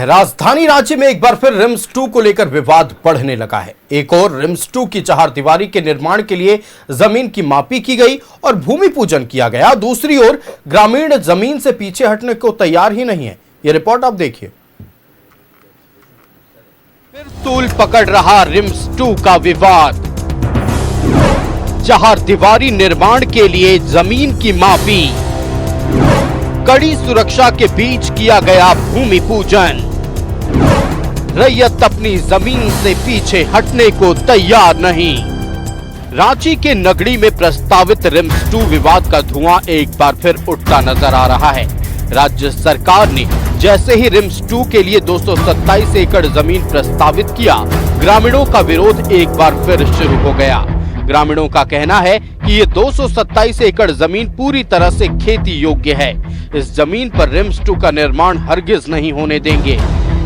राजधानी रांची में एक बार फिर रिम्स 2 को लेकर विवाद बढ़ने लगा है। एक और रिम्स 2 की चहारदीवारी के निर्माण के लिए जमीन की मापी की गई और भूमि पूजन किया गया। दूसरी ओर ग्रामीण जमीन से पीछे हटने को तैयार ही नहीं है। यह रिपोर्ट आप देखिए। फिर तूल पकड़ रहा रिम्स 2 का विवाद। चहारदीवारी निर्माण के लिए जमीन की मापी, कड़ी सुरक्षा के बीच किया गया भूमि पूजन। रैयत अपनी जमीन से पीछे हटने को तैयार नहीं। रांची के नगड़ी में प्रस्तावित रिम्स 2 विवाद का धुआं एक बार फिर उठता नजर आ रहा है। राज्य सरकार ने जैसे ही रिम्स 2 के लिए 227 एकड़ जमीन प्रस्तावित किया, ग्रामीणों का विरोध एक बार फिर शुरू हो गया। ग्रामीणों का कहना है कि ये 227 एकड़ जमीन पूरी तरह से खेती योग्य है। इस जमीन पर रिम्स 2 का निर्माण हरगिज नहीं होने देंगे।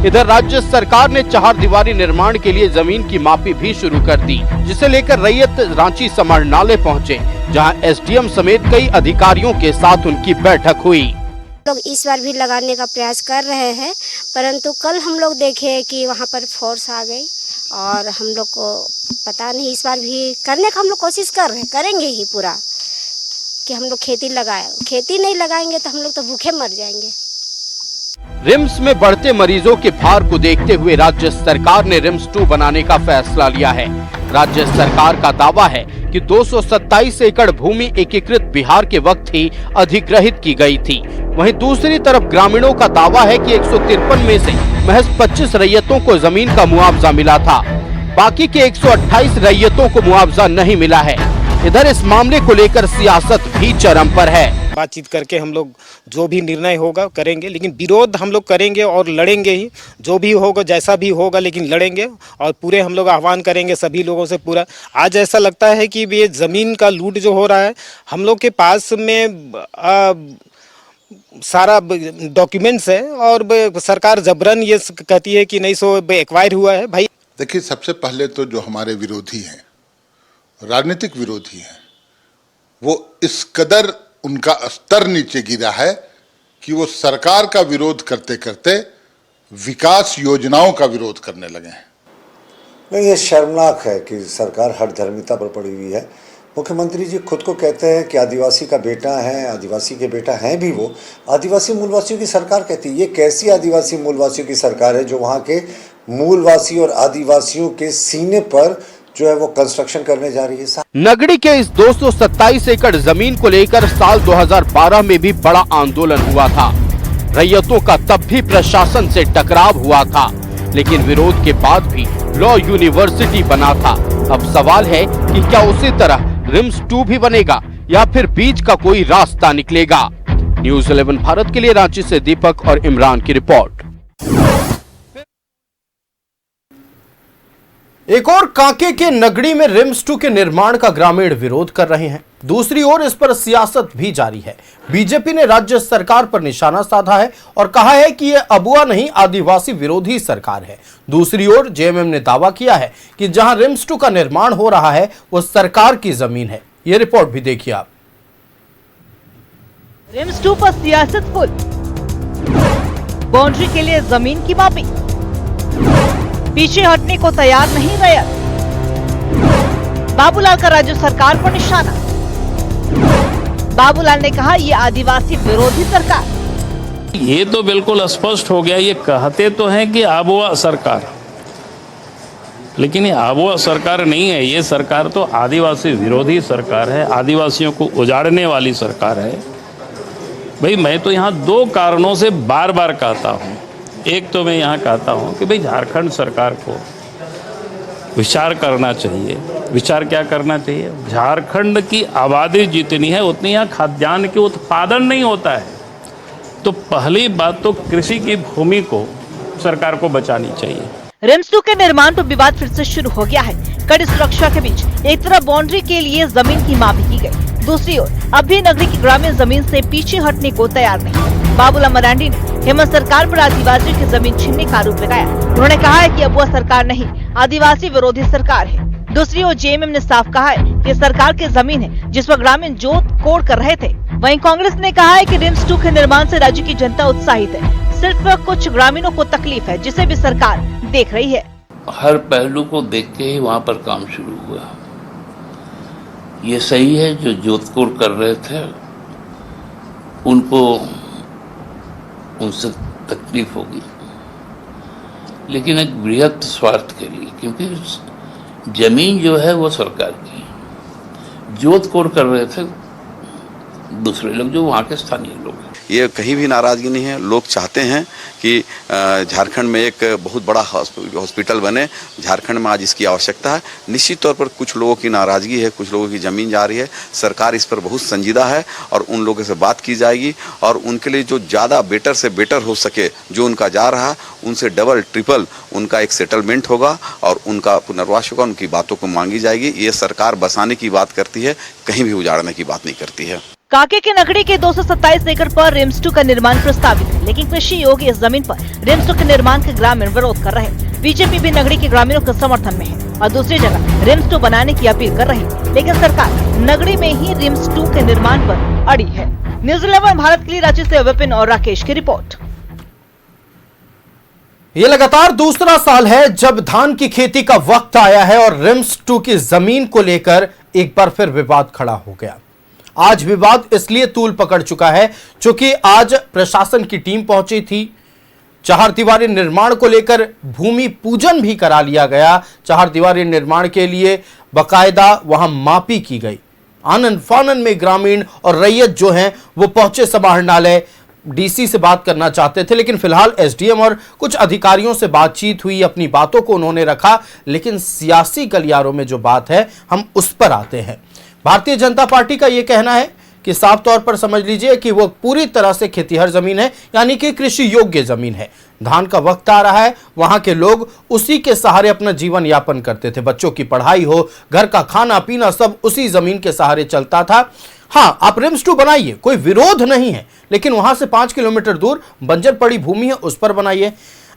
इधर राज्य सरकार ने चहारदीवारी निर्माण के लिए जमीन की मापी भी शुरू कर दी, जिसे लेकर रैयत रांची समाहरणालय पहुंचे, जहां एसडीएम समेत कई अधिकारियों के साथ उनकी बैठक हुई। लोग इस बार भी लगाने का प्रयास कर रहे हैं, परंतु कल हम लोग देखे कि वहां पर फोर्स आ गई और हम लोग को पता नहीं, इस बार भी करने का हम लोग कोशिश कर रहे हैं, करेंगे ही पूरा कि हम लोग खेती लगाए। खेती नहीं लगाएंगे तो हम लोग तो भूखे मर जाएंगे। रिम्स में बढ़ते मरीजों के भार को देखते हुए राज्य सरकार ने रिम्स 2 बनाने का फैसला लिया है। राज्य सरकार का दावा है कि 227 एकड़ भूमि एकीकृत बिहार के वक्त ही अधिग्रहित की गई थी। वहीं दूसरी तरफ ग्रामीणों का दावा है कि 153 में से महज 25 रैयतों को जमीन का मुआवजा मिला था, बाकी के 128 रैयतों को मुआवजा नहीं मिला है। इधर इस मामले को लेकर सियासत भी चरम पर है। बातचीत करके हम लोग जो भी निर्णय होगा करेंगे, लेकिन विरोध हम लोग करेंगे और लड़ेंगे ही, जो भी होगा जैसा भी होगा, लेकिन लड़ेंगे और पूरे हम लोग आह्वान करेंगे सभी लोगों से पूरा। आज ऐसा लगता है कि ये ज़मीन का लूट जो हो रहा है, हम लोग के पास में सारा डॉक्यूमेंट्स है और सरकार जबरन ये कहती है कि नहीं सो एक्वायर हुआ है। भाई देखिए, सबसे पहले तो जो हमारे विरोधी हैं, राजनीतिक विरोधी हैं, वो इस कदर उनका स्तर नीचे गिरा है कि वो सरकार का विरोध करते करते विकास योजनाओं का विरोध करने लगे हैं। नहीं, ये शर्मनाक है कि सरकार हठधर्मिता पर पड़ी हुई है। मुख्यमंत्री जी खुद को कहते हैं कि आदिवासी का बेटा है, आदिवासी के बेटा हैं भी वो। आदिवासी मूलवासियों की सरकार कहती है। ये कैसी आदिवासी मूलवासियों की सरकार है जो वहाँ के मूलवासी और आदिवासियों के सीने पर जो है वो कंस्ट्रक्शन करने जा रही है। नगड़ी के इस 227 एकड़ जमीन को लेकर साल 2012 में भी बड़ा आंदोलन हुआ था। रैयतों का तब भी प्रशासन से टकराव हुआ था, लेकिन विरोध के बाद भी लॉ यूनिवर्सिटी बना था। अब सवाल है कि क्या उसी तरह रिम्स 2 भी बनेगा या फिर बीच का कोई रास्ता निकलेगा। न्यूज़ 11 भारत के लिए रांची से दीपक और इमरान की रिपोर्ट। एक और कांके के नगड़ी में रिम्स 2 के निर्माण का ग्रामीण विरोध कर रहे हैं। दूसरी ओर इस पर सियासत भी जारी है। बीजेपी ने राज्य सरकार पर निशाना साधा है और कहा है कि यह अबुआ नहीं, आदिवासी विरोधी सरकार है। दूसरी ओर जेएमएम ने दावा किया है कि जहां रिम्स 2 का निर्माण हो रहा है वो सरकार की जमीन है। यह रिपोर्ट भी देखिए आप। रिम्स 2 पर सियासत फुल, बाउंड्री के लिए जमीन की मापी, पीछे हटने को तैयार नहीं रैयत। बाबूलाल का राज्य सरकार पर निशाना। बाबूलाल ने कहा ये आदिवासी विरोधी सरकार। ये तो बिल्कुल स्पष्ट हो गया। ये कहते तो हैं कि आबुआ सरकार, लेकिन ये आबुआ सरकार नहीं है। ये सरकार तो आदिवासी विरोधी सरकार है, आदिवासियों को उजाड़ने वाली सरकार है। भाई मैं तो यहाँ 2 कारणों से बार बार कहता हूँ। एक तो मैं यहाँ कहता हूँ कि भाई झारखंड सरकार को विचार करना चाहिए। विचार क्या करना चाहिए? झारखंड की आबादी जितनी है उतनी यहाँ खाद्यान्न के उत्पादन नहीं होता है। तो पहली बात तो कृषि की भूमि को सरकार को बचानी चाहिए। रिम्स 2 के निर्माण पर विवाद फिर से शुरू हो गया है। कड़ी सुरक्षा के बीच एक तरफ बाउंड्री के लिए जमीन की मापी की गई, दूसरी ओर अब भी नगरी की ग्रामीण जमीन से पीछे हटने को तैयार नहीं। बाबूलाल मरांडी ने हेमंत सरकार पर आदिवासियों की जमीन छीनने का आरोप लगाया। उन्होंने कहा है कि अबुआ सरकार नहीं, आदिवासी विरोधी सरकार है। दूसरी ओर जेएमएम ने साफ कहा है कि सरकार की जमीन है जिस पर ग्रामीण जोत कोड़ कर रहे थे। वहीं कांग्रेस ने कहा है कि रिम्स 2 के निर्माण से राज्य की जनता उत्साहित है। सिर्फ कुछ ग्रामीणों को तकलीफ है, जिसे भी सरकार देख रही है। हर पहलू को देख के ही वहां पर काम शुरू हुआ। ये सही है, जो जोधपुर कर रहे थे उनको उनसे तकलीफ होगी, लेकिन एक बृहत स्वार्थ के लिए, क्योंकि जमीन जो है वो सरकार की है। जोधपुर कर रहे थे दूसरे लोग, जो वहाँ के स्थानीय लोग हैं। ये कहीं भी नाराज़गी नहीं है। लोग चाहते हैं कि झारखंड में एक बहुत बड़ा हॉस्पिटल बने। झारखंड में आज इसकी आवश्यकता है। निश्चित तौर पर कुछ लोगों की नाराज़गी है, कुछ लोगों की ज़मीन जा रही है। सरकार इस पर बहुत संजीदा है और उन लोगों से बात की जाएगी और उनके लिए जो ज़्यादा बेटर से बेटर हो सके, जो उनका जा रहा है उनसे डबल ट्रिपल उनका एक सेटलमेंट होगा और उनका पुनर्वास होगा, उनकी बातों को मांगी जाएगी। ये सरकार बसाने की बात करती है, कहीं भी उजाड़ने की बात नहीं करती है। कांके के नगरी के 227 एकड़ पर रिम्स 2 का निर्माण प्रस्तावित है, लेकिन कृषि योग्य इस जमीन पर रिम्स 2 के निर्माण के ग्रामीण विरोध कर रहे हैं। बीजेपी भी नगरी के ग्रामीणों के समर्थन में है और दूसरी जगह रिम्स 2 बनाने की अपील कर रही है, लेकिन सरकार नगरी में ही रिम्स 2 के निर्माण पर अड़ी है। न्यूज़ 11 भारत के लिए रांची से विपिन और राकेश की रिपोर्ट। ये लगातार दूसरा साल है जब धान की खेती का वक्त आया है और रिम्स 2 की जमीन को लेकर एक बार फिर विवाद खड़ा हो गया। आज विवाद इसलिए तूल पकड़ चुका है क्योंकि आज प्रशासन की टीम पहुंची थी। चहारदीवारी निर्माण को लेकर भूमि पूजन भी करा लिया गया। चहारदीवारी निर्माण के लिए बकायदा वहां मापी की गई। आनंद फानन में ग्रामीण और रैयत जो हैं वो पहुंचे समाहरणालय। डीसी से बात करना चाहते थे, लेकिन फिलहाल एसडीएम और कुछ अधिकारियों से बातचीत हुई, अपनी बातों को उन्होंने रखा। लेकिन सियासी गलियारों में जो बात है, हम उस पर आते हैं। भारतीय जनता पार्टी का यह कहना है कि साफ तौर पर समझ लीजिए कि वो पूरी तरह से खेतीहर जमीन है, यानी कि कृषि योग्य जमीन है। धान का वक्त आ रहा है, वहां के लोग उसी के सहारे अपना जीवन यापन करते थे। बच्चों की पढ़ाई हो, घर का खाना पीना सब उसी जमीन के सहारे चलता था। हाँ, आप रिम्स 2 बनाइए, कोई विरोध नहीं है, लेकिन वहां से 5 किलोमीटर दूर बंजर पड़ी भूमि है, उस पर बनाइए।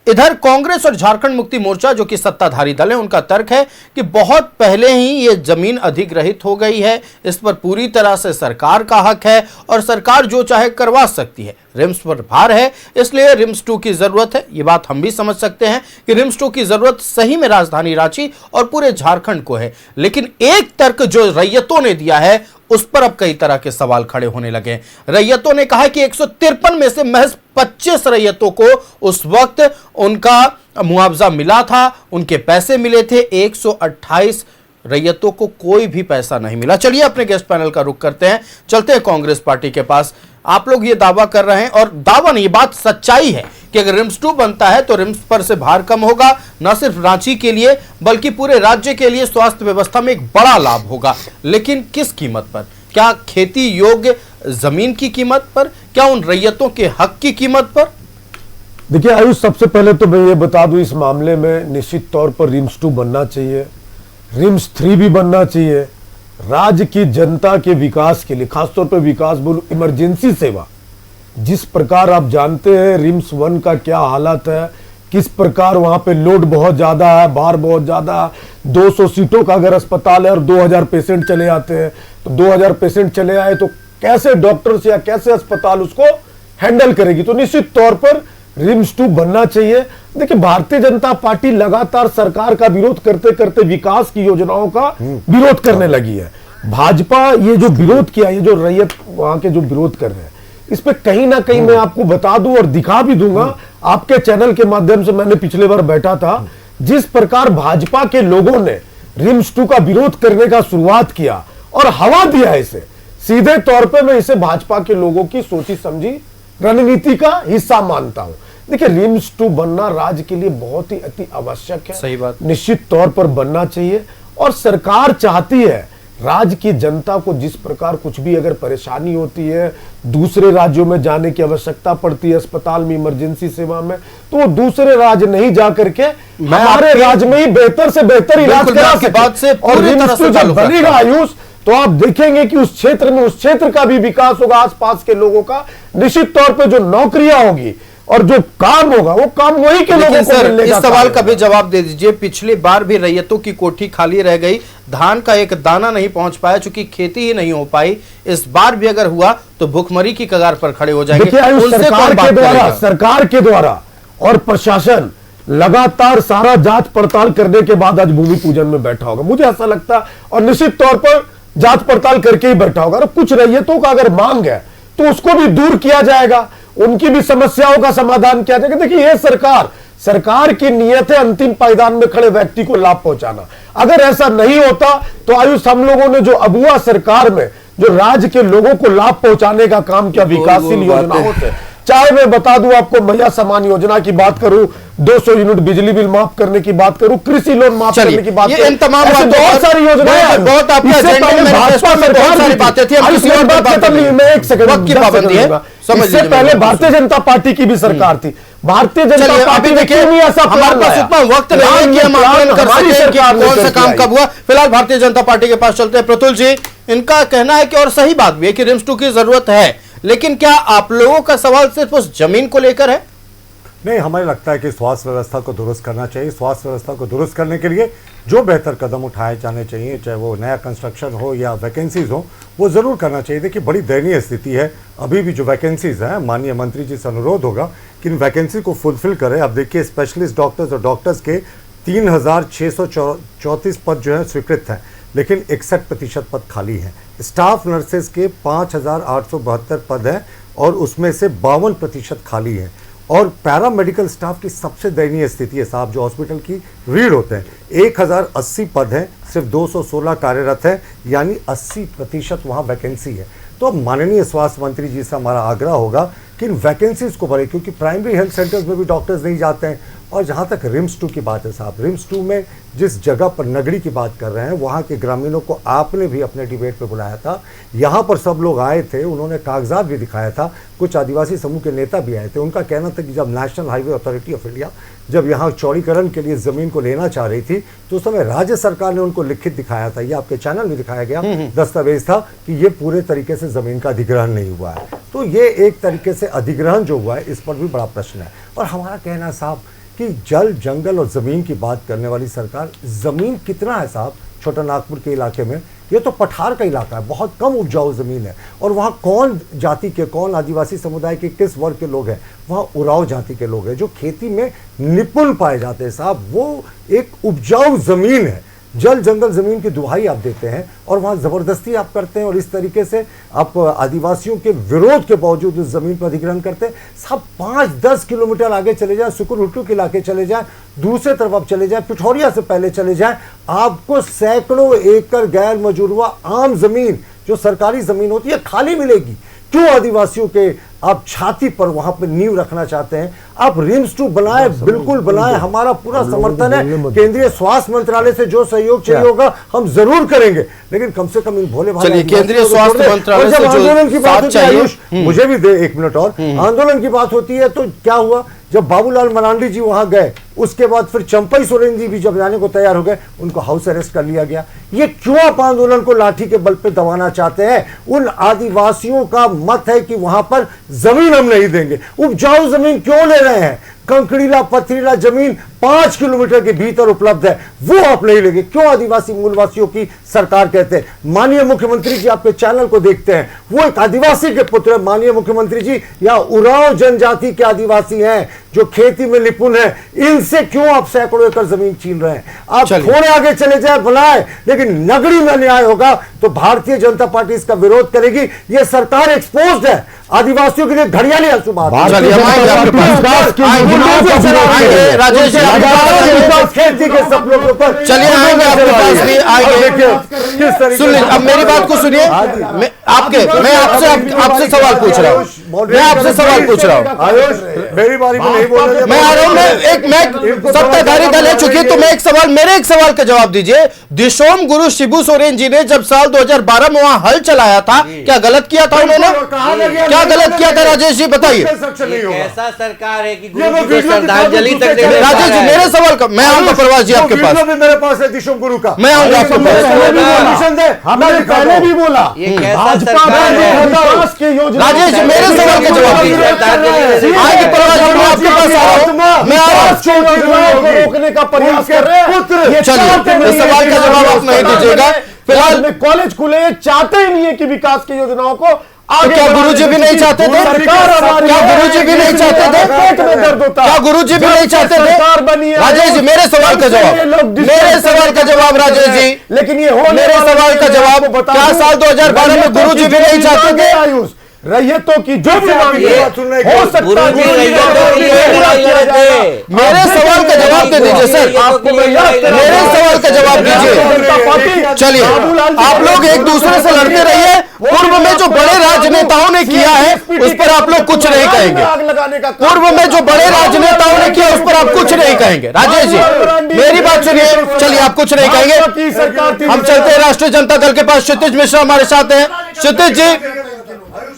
इधर कांग्रेस और झारखंड मुक्ति मोर्चा जो कि सत्ताधारी दल है, उनका तर्क है कि बहुत पहले ही ये जमीन अधिग्रहित हो गई है, इस पर पूरी तरह से सरकार का हक है और सरकार जो चाहे करवा सकती है। रिम्स पर भार है, इसलिए रिम्स 2 की जरूरत है। ये बात हम भी समझ सकते हैं कि रिम्स 2 की जरूरत सही में राजधानी रांची और पूरे झारखंड को है। लेकिन एक तर्क जो रैयतों ने दिया है, उस पर अब कई तरह के सवाल खड़े होने लगे। रैयतों ने कहा कि 153 में से महज 25 रैयतों को उस वक्त उनका मुआवजा मिला था, उनके पैसे मिले थे। 128 रैयतों को कोई भी पैसा नहीं मिला। चलिए अपने गेस्ट पैनल का रुख करते हैं, चलते हैं कांग्रेस पार्टी के पास। आप लोग ये दावा कर रहे हैं, और दावा नहीं, बात सच्चाई है कि अगर रिम्स 2 बनता है तो रिम्स पर से भार कम होगा, न सिर्फ रांची के लिए बल्कि पूरे राज्य के लिए स्वास्थ्य व्यवस्था में एक बड़ा लाभ होगा। लेकिन किस कीमत पर? क्या खेती योग्य जमीन की कीमत पर? क्या उन रैयतों के हक की कीमत पर? देखिए आयुष, सबसे पहले तो मैं ये बता दूं, इस मामले में निश्चित तौर पर रिम्स 2 बनना चाहिए, रिम्स 3 भी बनना चाहिए। राज्य की जनता के विकास के लिए, खासतौर पर विकास बोलूं, इमरजेंसी सेवा, जिस प्रकार आप जानते हैं रिम्स 1 का क्या हालत है, किस प्रकार वहां पे लोड बहुत ज्यादा है, भार बहुत ज्यादा है। 200 सीटों का अगर अस्पताल है और 2000 पेशेंट चले आते हैं, तो 2000 पेशेंट चले आए तो कैसे डॉक्टर्स या कैसे अस्पताल उसको हैंडल करेगी? तो निश्चित तौर पर रिम्स 2 बनना चाहिए। देखिए, भारतीय जनता पार्टी लगातार सरकार का विरोध करते करते विकास की योजनाओं का विरोध करने लगी है। भाजपा ये जो विरोध किया, ये जो रैयत वहां के जो विरोध कर रहे हैं, इस पे कहीं ना कहीं मैं आपको बता दूं और दिखा भी दूंगा, आपके चैनल के माध्यम से। मैंने पिछले बार बैठा था, जिस प्रकार भाजपा के लोगों ने रिम्स 2 का विरोध करने का शुरुआत किया और हवा दिया इसे, सीधे तौर पर मैं इसे भाजपा के लोगों की सोची समझी रणनीति का हिस्सा मानता हूं। देखिए, रिम्स 2 बनना राज्य के लिए बहुत ही अति आवश्यक है। सही बात। निश्चित तौर पर बनना चाहिए और सरकार चाहती है राज्य की जनता को जिस प्रकार कुछ भी अगर परेशानी होती है, दूसरे राज्यों में जाने की आवश्यकता पड़ती है अस्पताल में, इमरजेंसी सेवा में, तो वो दूसरे राज्य नहीं जा करके हमारे राज्य में ही बेहतर से बेहतर इलाज करा सके। और रिम्स 2 जब बनेगा आयुष, तो आप देखेंगे कि उस क्षेत्र में, उस क्षेत्र का भी विकास होगा, आसपास के लोगों का। निश्चित तौर पर जो नौकरियां होगी और जो काम होगा वो काम वही के लोगों को मिलने इस का सवाल काम का है। भी जवाब दे दीजिए। पिछली बार भी रैयतों की कोठी खाली रह गई, धान का एक दाना नहीं पहुंच पाया चूंकि खेती ही नहीं हो पाई। इस बार भी अगर हुआ तो भुखमरी की कगार पर खड़े हो जाएंगे। देखिए आयुष, उनसे सरकार कौन बात के द्वारा करेगा? सरकार के द्वारा और प्रशासन लगातार सारा जांच पड़ताल करने के बाद आज भूमि पूजन में बैठा होगा, मुझे ऐसा लगता है। और निश्चित तौर पर जांच पड़ताल करके ही बैठा होगा। और कुछ रैयतों का अगर मांग है तो उसको भी दूर किया जाएगा, उनकी भी समस्याओं का समाधान किया जाएगा। देखिए ये सरकार की नियत है अंतिम पायदान में खड़े व्यक्ति को लाभ पहुंचाना। अगर ऐसा नहीं होता तो आयुष, हम लोगों ने जो अबुआ सरकार में जो राज्य के लोगों को लाभ पहुंचाने का काम किया विकासशील योजनाओं से, चाहे मैं बता दूं आपको मैया समान योजना की बात करूं, 200 यूनिट बिजली बिल माफ करने की बात करूं, कृषि लोन माफ करने की बात ये करूं, इन तमाम ऐसे बातों बहुत सारी योजनाएं बहुत आपके एजेंडे में मैनिफेस्टो में बहुत सारी बातें थी। हम किसी और बात खत्म नहीं, मैं एक सेकंड, वक्त की पाबंदी है, इससे पहले भारतीय जनता पार्टी की भी सरकार थी। भारतीय जनता पार्टी ने क्यों नहीं ऐसा हमारे पास उतना वक्त नहीं है कि हम आकलन कर सकें कि कौन सा काम कब हुआ। फिलहाल भारतीय जनता पार्टी के पास चलते हैं। प्रतुल जी, इनका कहना है कि और सही बात भी है कि रिम्स 2 की जरूरत है, लेकिन क्या आप लोगों का सवाल सिर्फ उस जमीन को लेकर है? नहीं, हमें लगता है कि स्वास्थ्य व्यवस्था को दुरुस्त करना चाहिए। स्वास्थ्य व्यवस्था को दुरुस्त करने के लिए जो बेहतर कदम उठाए जाने चाहिए, चाहे वो नया कंस्ट्रक्शन हो या वैकेंसीज हो, वो ज़रूर करना चाहिए। देखिए बड़ी दयनीय स्थिति है अभी भी जो वैकेंसीज हैं। माननीय मंत्री जी से अनुरोध होगा कि इन वैकेंसी को फुलफिल करें। अब देखिए स्पेशलिस्ट डॉक्टर्स और डॉक्टर्स के 3634 पद जो है स्वीकृत हैं, लेकिन 61% पद खाली हैं। स्टाफ नर्सेज के 5872 पद हैं और उसमें से 52% खाली हैं। और पैरामेडिकल स्टाफ की सबसे दयनीय स्थिति है साहब, जो हॉस्पिटल की रीढ़ होते हैं। 1080 पद हैं, सिर्फ 216 कार्यरत हैं, यानी 80% वहाँ वैकेंसी है। तो अब माननीय स्वास्थ्य मंत्री जी से हमारा आग्रह होगा कि इन वैकेंसीज को भरें, क्योंकि प्राइमरी हेल्थ सेंटर्स में भी डॉक्टर्स नहीं जाते हैं। और जहाँ तक रिम्स 2 की बात है साहब, रिम्स 2 में जिस जगह पर नगरी की बात कर रहे हैं, वहाँ के ग्रामीणों को आपने भी अपने डिबेट पे बुलाया था। यहाँ पर सब लोग आए थे, उन्होंने कागजात भी दिखाया था, कुछ आदिवासी समूह के नेता भी आए थे। उनका कहना था कि जब national highway authority of India जब यहाँ चौड़ीकरण के लिए ज़मीन को लेना चाह रही थी, तो उस समय राज्य सरकार ने उनको लिखित दिखाया था, ये आपके चैनल में दिखाया गया दस्तावेज था कि ये पूरे तरीके से ज़मीन का अधिग्रहण नहीं हुआ है। तो ये एक तरीके से अधिग्रहण जो हुआ है, इस पर भी बड़ा प्रश्न है। और हमारा कहना है साहब कि जल, जंगल और ज़मीन की बात करने वाली सरकार, ज़मीन कितना है साहब छोटा नागपुर के इलाके में? ये तो पठार का इलाका है, बहुत कम उपजाऊ ज़मीन है। और वहाँ कौन जाति के, कौन आदिवासी समुदाय के, किस वर्ग के लोग हैं? वहाँ उराव जाति के लोग हैं जो खेती में निपुण पाए जाते हैं साहब। वो एक उपजाऊ ज़मीन है, जल जंगल ज़मीन की दुहाई आप देते हैं और वहाँ ज़बरदस्ती आप करते हैं। और इस तरीके से आप आदिवासियों के विरोध के बावजूद उस ज़मीन पर अधिग्रहण करते हैं। सब 5-10 किलोमीटर आगे चले जाएं, सुकुर के इलाके चले जाएं, दूसरे तरफ आप चले जाएं, पिठौरिया से पहले चले जाएं, आपको सैकड़ों एकड़ गैर मजूरवा आम ज़मीन जो सरकारी ज़मीन होती है खाली मिलेगी। क्यों आदिवासियों के आप छाती पर वहां पर नींव रखना चाहते हैं? आप रिम्स 2 बनाए, बिल्कुल बनाए, हमारा पूरा समर्थन है। केंद्रीय स्वास्थ्य मंत्रालय से जो सहयोग चाहिए होगा हम जरूर करेंगे, लेकिन कम से कम इन भोले भाले चलिए, केंद्रीय स्वास्थ्य मंत्रालय से जो आंदोलन की बात होती है, आयुष मुझे भी दे 1 मिनट और, आंदोलन की बात होती है तो क्या हुआ? जब बाबूलाल मरांडी जी वहां गए, उसके बाद फिर चंपई सोरेन जी भी जब जाने को तैयार हो गए, उनको हाउस अरेस्ट कर लिया गया। ये क्यों आप आंदोलन को लाठी के बल पे दबाना चाहते हैं? उन आदिवासियों का मत है कि वहां पर जमीन हम नहीं देंगे। उपजाऊ जमीन क्यों ले रहे हैं? कंकड़ीला पथरीला जमीन 5 किलोमीटर के भीतर उपलब्ध है, वो आप नहीं लेंगे। क्यों आदिवासी मूलवासियों की सरकार कहते हैं? माननीय मुख्यमंत्री जी आपके चैनल को देखते हैं, वो एक आदिवासी के पुत्र है। माननीय मुख्यमंत्री जी या उराव जनजाति के आदिवासी हैं जो खेती में निपुण है, इनसे क्यों आप सैकड़ों एकड़ जमीन छीन रहे हैं? आप थोड़े आगे चले जाए बनाए, लेकिन नगरी में न्याय होगा तो भारतीय जनता पार्टी इसका विरोध करेगी। यह सरकार एक्सपोज्ड है, आदिवासियों के लिए घड़ियाली आंसू राजेश खेती के सपनों के ऊपर चलिए आएंगे आपके पास भी आएंगे। सुनिए, अब मेरी बात को सुनिए। मैं आपसे सवाल पूछ रहा हूँ, मैं आपसे सवाल पूछ रहा हूँ। आयुष मेरी बारी में नहीं बोल रहे, मैं आ रहा हूँ। मैं सत्ताधारी दल है चुकी, तो मैं मेरे एक सवाल का जवाब दीजिए। दिशोम गुरु शिबू सोरेन जी ने जब साल 2012 में वहां हल चलाया था, क्या गलत किया था उन्होंने? क्या गलत किया था राजेश जी, बताइए। ऐसा सरकार है कि राजेश जी, मेरे सवाल का मैं आऊंगा प्रवास जी आपके पास, भी मेरे पास है दिशोम गुरु का, मैं आऊंगा आपके पास। हमने पहले भी बोला भाजपा विकास के योजना। राजेश जी मेरे सवाल का जवाब दीजिए। आगे प्रवास जी मैं आपके पास आ रहा हूं, मैं योजनाओं को रोकने का प्रयास कर रहे हैं। चलिए इस सवाल का जवाब आप नहीं दीजिएगा फिलहाल में कॉलेज खुले, चाहते ही नहीं है कि विकास की योजनाओं को आगे। क्या गुरुजी भी नहीं चाहते थे? क्या गुरुजी भी नहीं चाहते थे? पेट में दर्द होता, क्या गुरुजी भी नहीं चाहते थे? सरकार बनी है। राजेश जी मेरे सवाल का जवाब, मेरे सवाल का जवाब राजेश जी, लेकिन ये हो मेरे सवाल का जवाब, क्या साल 2012 में गुरुजी भी नहीं चाहते थे? आयुष रैयतों की जो भी मांग हो सकता है मेरे सवाल का जवाब दे दीजिए सर, आपको मैं मेरे सवाल का जवाब दीजिए। चलिए आप लोग एक दूसरे से लड़ते रहिए, पूर्व में जो बड़े राजनेताओं ने किया है उस पर आप लोग कुछ नहीं कहेंगे। पूर्व में जो बड़े राजनेताओं ने किया उस पर आप कुछ नहीं कहेंगे। राजेश जी मेरी बात सुनिए, चलिए आप कुछ नहीं कहेंगे। हम चलते हैं राष्ट्रीय जनता दल के पास, क्षितिज मिश्रा हमारे साथ हैं। क्षितिज जी,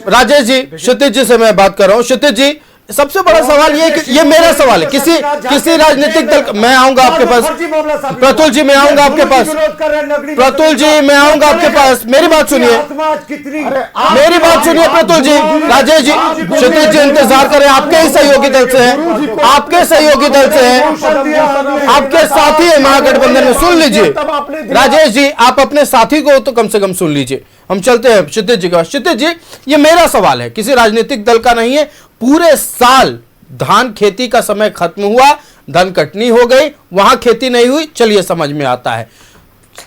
राजेश जी, क्षितिज जी से मैं बात कर रहा हूं। क्षितिज जी सबसे बड़ा सवाल ये कि ये मेरा सवाल है, किसी राजनीतिक दल, मैं आऊंगा आपके पास, प्रतुल जी मैं आऊंगा आपके पास, प्रतुल जी मैं आऊंगा आपके पास, मेरी बात सुनिए, मेरी बात सुनिए प्रतुल जी। राजेश जी, क्षितिज जी इंतजार करें, आपके ही सहयोगी दल से हैं, आपके सहयोगी दल से हैं, आपके साथी है महागठबंधन में, सुन लीजिए। राजेश जी आप अपने साथी को तो कम से कम सुन लीजिए। हम चलते हैं क्षितिज जी का। क्षितिज जी ये मेरा सवाल है, किसी राजनीतिक दल का नहीं है। पूरे साल धान खेती का समय खत्म हुआ, धन कटनी हो गई, वहां खेती नहीं हुई, चलिए समझ में आता है।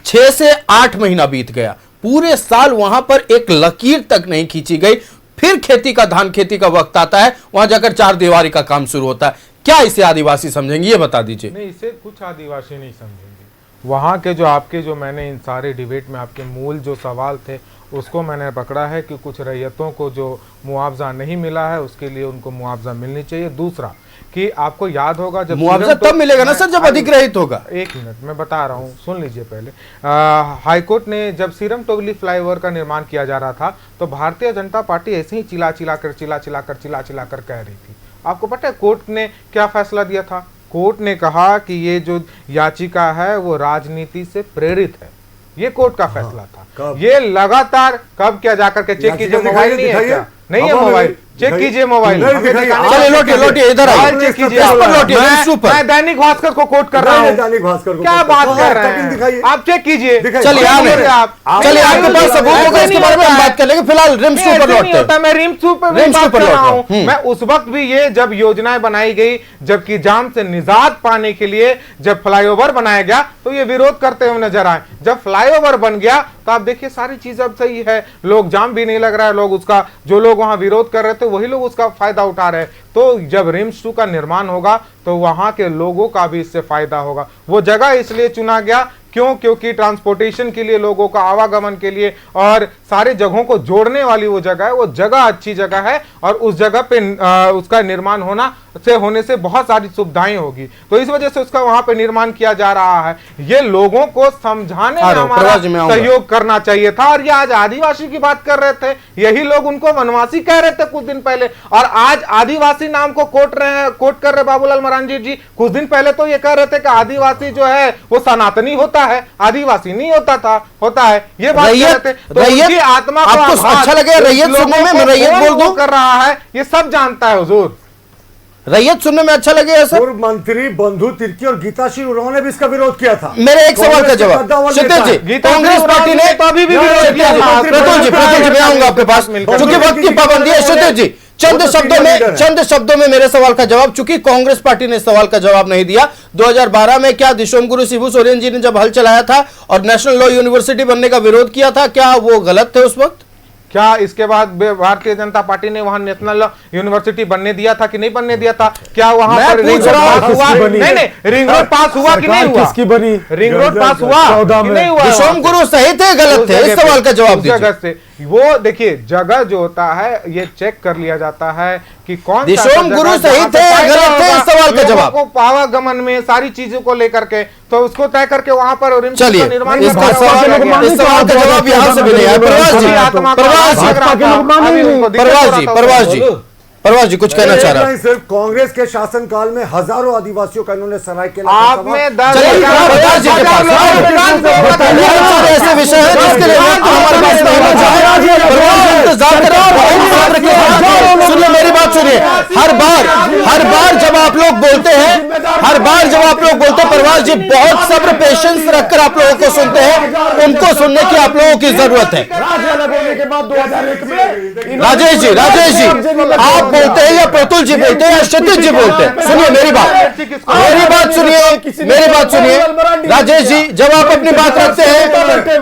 6 से 8 महीना बीत गया, पूरे साल वहां पर एक लकीर तक नहीं खींची गई, फिर खेती का धान खेती का वक्त आता है, वहां जाकर चार दीवारी का काम शुरू होता है। क्या इसे आदिवासी समझेंगे, ये बता दीजिए। नहीं, इसे कुछ आदिवासी नहीं समझेंगे। वहाँ के जो आपके जो मैंने इन सारे डिबेट में आपके मूल जो सवाल थे उसको मैंने पकड़ा है कि कुछ रैयतों को जो मुआवजा नहीं मिला है उसके लिए उनको मुआवजा मिलनी चाहिए। दूसरा कि आपको याद होगा जब मुआवजा तब मिलेगा ना सर जब अधिग्रहित होगा। एक मिनट मैं बता रहा हूँ, सुन लीजिए पहले। हाईकोर्ट ने जब सीरम टोगली फ्लाईओवर का निर्माण किया जा रहा था तो भारतीय जनता पार्टी ऐसे ही चिल्ला चिल्ला कर कह रही थी। आपको पता है कोर्ट ने क्या फैसला दिया था? कोर्ट ने कहा कि ये जो याचिका है वो राजनीति से प्रेरित है। ये कोर्ट का फैसला था। ये लगातार कब क्या जाकर के चेक कीजिए, मोबाइल नहीं है क्या? नहीं है मोबाइल, चेक कीजिए मोबाइल। चलिए लौटिए इधर आइए, चेक कीजिए। मैं दैनिक भास्कर को कोट कर रहा हूँ, दैनिक भास्कर को क्या बात कर रहे हैं आप? चेक कीजिए। चलिए आपके पास सबूत होगा, इसके बारे में हम बात कर लेंगे। फिलहाल रिम्स पर लौटते हैं। मैं रिम्स पर बात कर रहा हूँ। मैं उस वक्त भी ये जब योजनाएं बनाई गई, जबकि जाम से निजात पाने के लिए जब फ्लाईओवर बनाया गया तो ये विरोध करते हुए नजर आए। जब फ्लाईओवर बन गया तो आप देखिए सारी चीज अब सही है, लोग जाम भी नहीं लग रहा है, लोग उसका जो लोग वहां विरोध कर रहे थे वही लोग उसका फायदा उठा रहे हैं। तो जब रिम्स 2 का निर्माण होगा तो वहां के लोगों का भी इससे फायदा होगा। वो जगह इसलिए चुना गया क्योंकि ट्रांसपोर्टेशन के लिए, लोगों का आवागमन के लिए और सारे जगहों को जोड़ने वाली वो जगह है। वो जगह अच्छी जगह है और उस जगह पे उसका निर्माण होने से बहुत सारी सुविधाएं होगी, तो इस वजह से उसका वहां पे निर्माण किया जा रहा है। ये लोगों को समझाने में हमारा सहयोग करना चाहिए था। और ये आज आदिवासी की बात कर रहे थे, यही लोग उनको वनवासी कह रहे थे कुछ दिन पहले, और आज आदिवासी नाम को कोट कर रहे बाबूलाल मरांडी जी। कुछ दिन पहले तो ये कह रहे थे कि आदिवासी जो है वो सनातनी होता है, आदिवासी नहीं होता है। ये बात कर रहे थे। तो उनकी आत्मा को आपको अच्छा लगे रैयत सुनने में? मैं रैयत बोल दूं कर रहा है, ये सब जानता है हुजूर। रैयत सुनने में अच्छा लगे सर? पूर्व मंत्री बंधु तिर्की और गीताश्री उन्होंने भी इसका विरोध किया था। मेरे एक सवाल का जवाब क्षितिज जी, कांग्रेस पार्टी ने तो अभी भी विरोध किया था। प्रतुल जी मैं आऊंगा आपके पास, क्योंकि वक्त की पाबंदी है। क्षितिज जी चंद शब्दों में मेरे सवाल का जवाब, चूंकि कांग्रेस पार्टी ने सवाल का जवाब नहीं दिया। 2012 में क्या दिशोम गुरु शिबू सोरेन जी ने जब हल चलाया था और नेशनल लॉ यूनिवर्सिटी बनने का विरोध किया था, क्या वो गलत थे उस वक्त? क्या इसके बाद भारतीय जनता पार्टी ने वहां नेशनल यूनिवर्सिटी बनने दिया था कि नहीं बनने दिया था? क्या वहां पर रिंग रोड पास हुआ? नहीं, रिंग रोड पास हुआ कि नहीं हुआ? किसकी बनी? रिंग रोड पास हुआ कि नहीं हुआ? दिशोम गुरु सही थे गलत थे? इस सवाल का जवाब दीजिए। जगह से वो देखिए, जगह जो होता है ये चेक कर लिया जाता है कि कौन दिशोम गुरु सही थे गलत थे? इस सवाल का जवाब को आवागमन में सारी चीजों को लेकर के तो उसको तय करके वहां पर चलिए इस सवाल का जवाब यहां से भी नहीं आया। प्रवास जी परवाज जी कुछ कहना चाह रहा है। सिर्फ कांग्रेस के शासनकाल में हजारों आदिवासियों का इन्होंने सरायकेला आप में ऐसे विषय है जिसके लिए हमारे पास इंतजार कर रहा हूं। सुनिए मेरी बात सुनिए, हर बार जब आप लोग बोलते हैं, परवाज जी बहुत सब्र पेशेंस रखकर आप लोगों को सुनते हैं, उनको सुनने की आप लोगों की जरूरत है। राजेश जी आप बोलते हैं या प्रतुल जी बोलते हैं या क्षितिज जी बोलते हैं? सुनिए मेरी बात सुनिए। राजेश जी जब आप अपनी बात रखते हैं,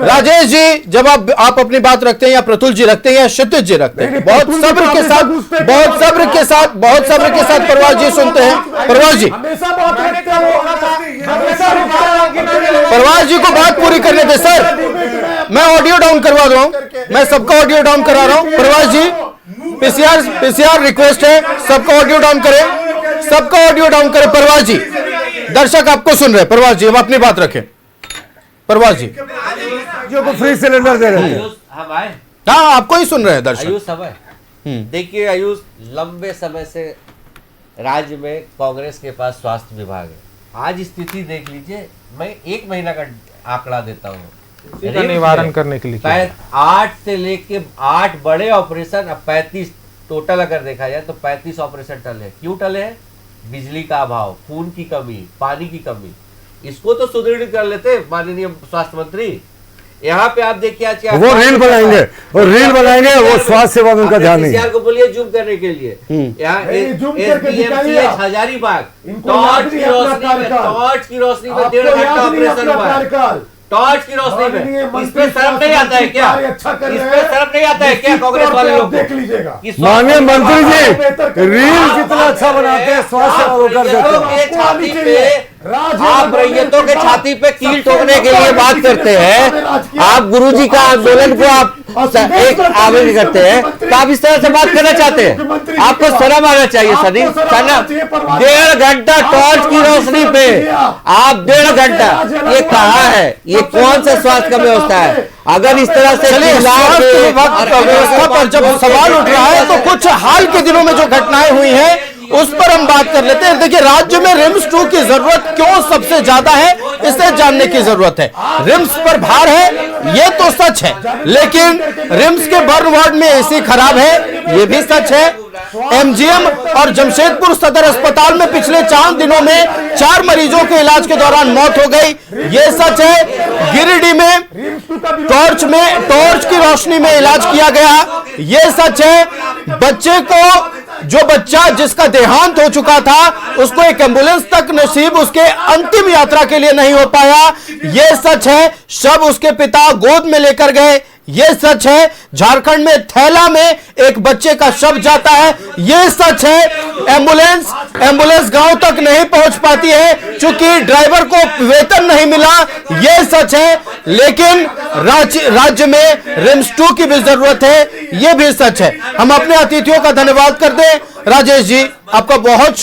राजेश जी जब आप अपनी बात रखते हैं या प्रतुल जी रखते हैं या क्षितिज जी रखते हैं, बहुत सब्र के साथ परवाज जी सुनते हैं। परवाज जी को बात पूरी करने दे सर, मैं ऑडियो डाउन करवा रहा हूं, मैं सबका ऑडियो डाउन करा रहा हूं। परवाज जी पीसीआर रिक्वेस्ट है, सबका ऑडियो डाउन करें। परवाज जी दर्शक आपको सुन रहे हैं। परवाज जी अब अपनी बात रखें। परवाज जी को फ्री सिलेंडर दे रहे हैं, हम आए, हाँ आपको ही सुन रहे हैं दर्शक। आयुष समय देखिए, आयुष लंबे समय से राज्य में कांग्रेस के पास स्वास्थ्य विभाग है। आज स्थिति देख लीजिए, मैं 1 महीना का आंकड़ा देता हूँ निवारण करने के लिए 8 से लेके 8 बड़े ऑपरेशन, अब 35 टोटल अगर देखा जाए तो 35 ऑपरेशन टले। क्यों टले हैं? बिजली का अभाव, खून की कमी, पानी की कमी। इसको तो सुदृढ़ कर लेते माननीय स्वास्थ्य मंत्री। यहाँ पे आप देखिए आज क्या वो रील बनाएंगे, वो स्वास्थ्य सेवा में उनका ध्यान नहीं है। को बोलिए जूम करने के लिए। यहाँ हजारीबाग टॉर्च की रोशनी में 1.5 घंटा ऑपरेशन हुआ। टॉर्च की रोशनी में इस पे शर्म नहीं आता है क्या? कांग्रेस वाले लोग देख लीजिएगा। माननीय मंत्री जी रील कितना अच्छा बनाते हैं, स्वास्थ्य सेवा कर देते हैं। छाती पे आप रैयतों के छाती पे कील ठोकने के लिए बात करते हैं। आप गुरुजी का आंदोलन को आप एक आवेदन करते हैं, तो आप इस तरह से बात करना चाहते हैं? आपको शर्म आना चाहिए सनी। 1.5 घंटा टॉर्च की रोशनी पे आप 1.5 घंटा, ये कहाँ है? ये कौन सा स्वास्थ्य का व्यवस्था है? अगर इस तरह से व्यवस्था पर जब सवाल उठ रहा है तो कुछ हाल के दिनों में जो घटनाएं हुई हैं उस पर हम बात कर लेते हैं। देखिए राज्य में रिम्स 2 की जरूरत क्यों सबसे ज्यादा है, इसे जानने की जरूरत है। रिम्स पर भार है ये तो सच है, लेकिन रिम्स के बर्न वार्ड में एसी खराब है ये भी सच है। एमजीएम और जमशेदपुर सदर अस्पताल में पिछले 4 दिनों में 4 मरीजों के इलाज के दौरान मौत हो गई, ये सच है। गिरिडीह में टॉर्च की रोशनी में इलाज किया गया, ये सच है। बच्चा जिसका देहांत हो चुका था उसको एक एम्बुलेंस तक नसीब उसके अंतिम यात्रा के लिए नहीं हो पाया, यह सच है। शव उसके पिता गोद में लेकर गए, यह सच है। झारखंड में थैला में एक बच्चे का शव जाता है, यह सच है। एम्बुलेंस गांव तक नहीं पहुंच पाती है क्योंकि ड्राइवर को वेतन नहीं मिला, यह सच है। लेकिन राज्य में रिम्स 2 की भी जरूरत है, यह भी सच है। हम अपने अतिथियों का धन्यवाद करते हैं। राजेश जी आपका बहुत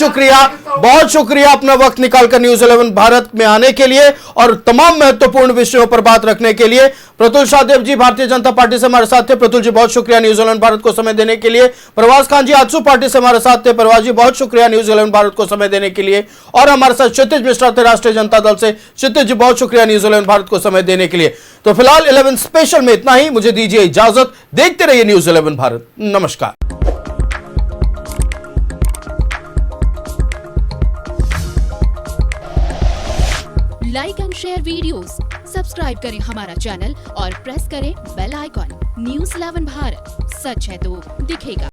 शुक्रिया अपना वक्त निकालकर न्यूज 11 भारत में आने के लिए और तमाम महत्वपूर्ण विषयों पर बात रखने के लिए। प्रतुल शाहदेव जी भारतीय जनता पार्टी से हमारे साथ थे, प्रतुल जी बहुत शुक्रिया न्यूज 11 भारत को समय देने के लिए। प्रवास खान जी आजसू पार्टी से हमारे साथ थे, प्रवास जी बहुत शुक्रिया न्यूज 11 भारत को समय देने के लिए। और हमारे साथ क्षितिज मिश्रा थे राष्ट्रीय जनता दल से, क्षितिज जी बहुत शुक्रिया न्यूज 11 भारत को समय देने के लिए। तो फिलहाल 11 स्पेशल में इतना ही, मुझे दीजिए इजाजत, देखते रहिए न्यूज 11 भारत। नमस्कार। Like and share videos, subscribe करें हमारा चैनल और प्रेस करें बेल आइकॉन। न्यूज़ 11 भारत, सच है तो दिखेगा।